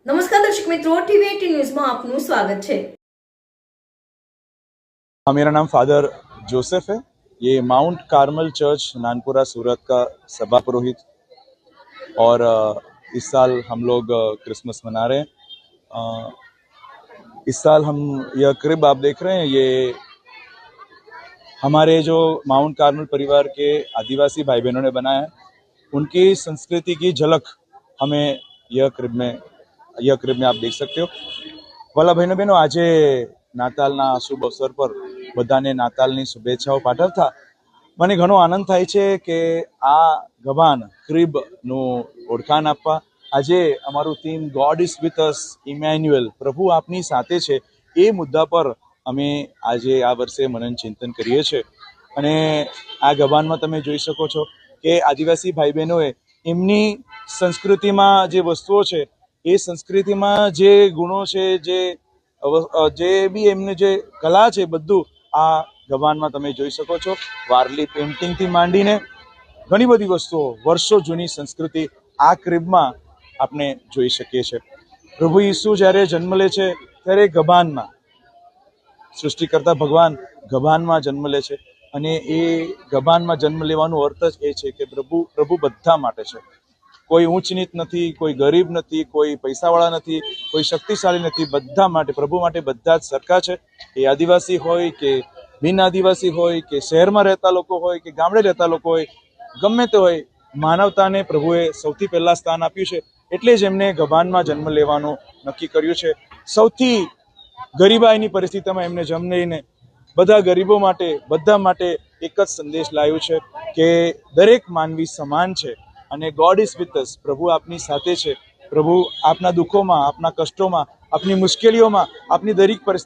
નમસ્કાર દર્શક મિત્રો, ટીવી18 ન્યૂઝમાં આપનું સ્વાગત છે। मेरा नाम फादर जोसेफ है। ये माउंट कार्मल चर्च नानपुरा सूरत का सभा पुरोहित और इस साल हम लोग क्रिसमस मना रहे हैं। इस साल हम यह क्रिब आप देख रहे हैं, ये हमारे जो माउंट कार्मल परिवार के आदिवासी भाई बहनों ने बनाया है। उनकी संस्कृति की झलक हमें यह क्रिब में आप देख सकते हो। वाला बहनों बहनों, આજે નાતાલના શુભ અવસર પર બધાને નાતાલની શુભેચ્છાઓ પાઠવતા મને ઘણો આનંદ થાય છે કે આ ગબાન ક્રિબનું ઓળખાણ આપવા આજે અમારું theme God is with us, Emmanuel, પ્રભુ આપની સાથે છે, એ મુદ્દા પર અમે આજે આ વર્ષે મનન ચિંતન કરીએ છીએ। અને આ ગબાનમાં તમે જોઈ શકો છો કે આદિવાસી ભાઈ બહેનોએ એમની સંસ્કૃતિમાં જે વસ્તુઓ છે એ સંસ્કૃતિમાં જે ગુણો છે, જે બી એમને જે કલા છે, બધું આ ગબાનમાં તમે જોઈ શકો છો। વારલી પેઇન્ટિંગથી માંડીને ઘણી બધી વસ્તુઓ, વર્ષો જૂની સંસ્કૃતિ આ ક્રિબમાં આપણે જોઈ શકીએ છીએ। પ્રભુ ઈસુ જ્યારે જન્મ લે છે ત્યારે ગબાનમાં, સૃષ્ટિકર્તા ભગવાન ગબાનમાં જન્મ લે છે અને એ ગબાનમાં જન્મ લેવાનો અર્થ જ એ છે કે પ્રભુ બધા માટે છે। કોઈ ઊંચ નીચ નથી, કોઈ ગરીબ નથી, કોઈ પૈસાવાળા નથી, કોઈ શક્તિશાળી નથી, બધા માટે, પ્રભુ માટે બધા જ સરખા છે। એ આદિવાસી હોય કે બિન આદિવાસી હોય કે શહેરમાં રહેતા લોકો હોય કે ગામડે રહેતા લોકો હોય, ગમે તે હોય, માનવતાને પ્રભુએ સૌથી પહેલા સ્થાન આપ્યું છે। એટલે જ એમને ગબાનમાં જન્મ લેવાનું નક્કી કર્યું છે। સૌથી ગરીબાઈની પરિસ્થિતિમાં એમને જન્મ લઈને બધા ગરીબો માટે, બધા માટે એક જ સંદેશ લાવ્યો છે કે દરેક માનવી સમાન છે અને ગોડ ઇઝ વિથ અસ, પ્રભુ આપની સાથે છે। પ્રભુ આપના દુઃખોમાં, આપના કષ્ટોમાં, આપની મુશ્કેલીઓમાં, આપની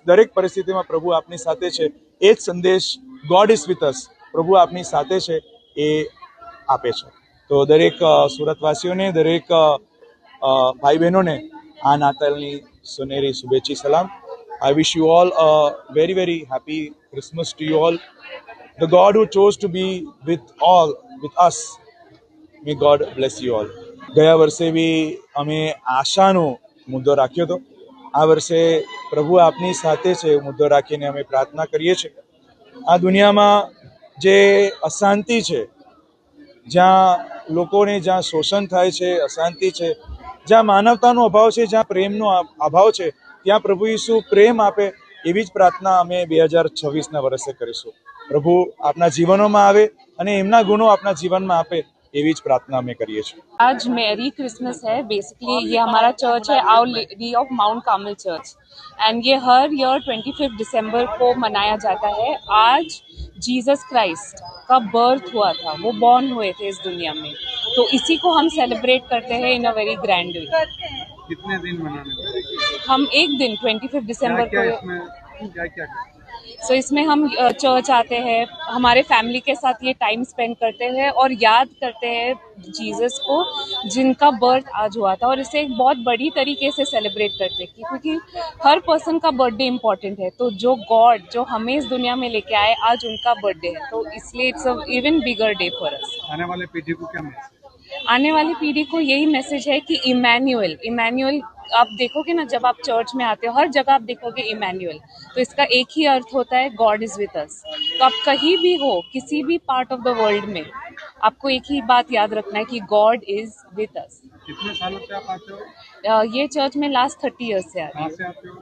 દરેક પરિસ્થિતિમાં પ્રભુ આપની સાથે છે। એ જ સંદેશ ગોડ ઇઝ વિથ અસ, પ્રભુ આપની સાથે છે, એ આપે છે। તો દરેક સુરતવાસીઓને, દરેક ભાઈ બહેનોને આ નાતાલની સોનેરી શુભેચ્છી સલામ। I wish you all a very, very happy Christmas to you all. The God who chose to be with us, may God bless you all. ગયા વર્ષે બી અમે આશાનો મુદ્દો રાખ્યો હતો। આ વર્ષે પ્રભુ આપની સાથે છે મુદ્દો રાખીને અમે પ્રાર્થના કરીએ છીએ। આ દુનિયામાં જે અશાંતિ છે, જ્યાં લોકોને, જ્યાં શોષણ થાય છે, અશાંતિ છે, જ્યાં માનવતાનો અભાવ છે, જ્યાં પ્રેમનો અભાવ છે, ત્યાં પ્રભુ ઈસુ પ્રેમ આપે એવી જ પ્રાર્થના અમે 2026ના વર્ષે કરીશું। પ્રભુ આપના જીવનોમાં આવે અને એમના ગુણો આપના જીવનમાં આપે એવી જ प्रार्थना में करिए છીએ। आज मेरी क्रिसमस है। बेसिकली ये हमारा चर्च है, Our Lady of Mount Carmel Church, and ये हर ईयर 25 दिसंबर को मनाया जाता है। आज जीसस क्राइस्ट का बर्थ हुआ था, वो बॉर्न हुए थे इस दुनिया में, तो इसी को हम सेलिब्रेट करते हैं इन अ वेरी ग्रैंड वे। कितने दिन मनाने हैं? हम एक दिन 25 दिसंबर को क्या सो इसमें हम चर्च आते हैं, हमारे फैमिली के साथ ये टाइम स्पेंड करते हैं और याद करते हैं जीसस को, जिनका बर्थ आज हुआ था। और इसे एक बहुत बड़ी तरीके से सेलिब्रेट करते हैं क्योंकि हर पर्सन का बर्थडे इम्पॉर्टेंट है। तो जो गॉड जो हमें इस दुनिया में लेके आए, आज उनका बर्थडे है, तो इसलिए it's a even bigger day for us. आने वाले पीढ़ी को क्या मैसेज? आने वाली पीढ़ी को यही मैसेज है कि इमैन्युअल आप देखोगे ना, जब आप चर्च में आते हो हर जगह आप देखोगे इमैन्युअल, तो इसका एक ही अर्थ होता है गॉड इज विथ अस। तो आप कहीं भी हो, किसी भी पार्ट ऑफ द वर्ल्ड में, आपको एक ही बात याद रखना है कि गॉड इज विथ अस। कितने सालों से आप आते हो? ये चर्च में लास्ट 30 ईयर्स से आ रही कहाँ हूँ। से आते हो?